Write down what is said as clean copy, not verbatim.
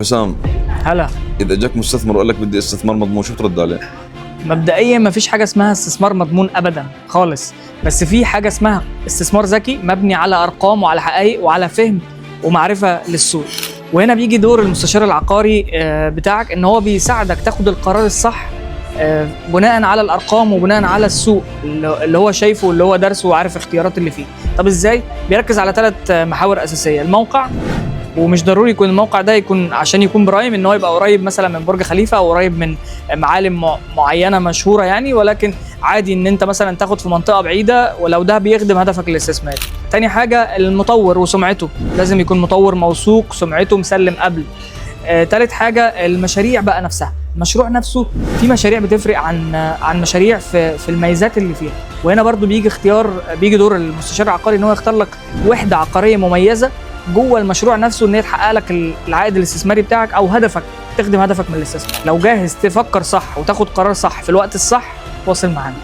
حسام، هلا. اذا جاك مستثمر وقال لك بدي استثمار مضمون شو بترد عليه؟ مبدئيا مفيش حاجه اسمها استثمار مضمون ابدا خالص، بس في حاجه اسمها استثمار ذكي مبني على ارقام وعلى حقائق وعلى فهم ومعرفه للسوق. وهنا بيجي دور المستشار العقاري بتاعك، ان هو بيساعدك تاخد القرار الصح بناء على الارقام وبناء على السوق اللي هو شايفه واللي هو درسه وعارف الاختيارات اللي فيه. طب ازاي؟ بيركز على 3 محاور اساسيه: الموقع، ومش ضروري يكون الموقع ده يكون عشان يكون برايم ان هو يبقى قريب مثلا من برج خليفه او قريب من معالم معينه مشهوره يعني، ولكن عادي ان انت مثلا تاخد في منطقه بعيده ولو ده بيخدم هدفك الاستثماري. تاني حاجه المطور وسمعته، لازم يكون مطور موثوق سمعته مسلم قبل. تالت حاجه المشاريع بقى نفسها، المشروع نفسه. في مشاريع بتفرق عن مشاريع في الميزات اللي فيها، وهنا برضو بيجي دور المستشار العقاري ان هو يختار لك وحده عقاريه مميزه جوه المشروع نفسه، ان هي تحقق لك العائد الاستثماري بتاعك او هدفك، تخدم هدفك من الاستثمار. لو جاهز تفكر صح وتاخد قرار صح في الوقت الصح، واصل معانا.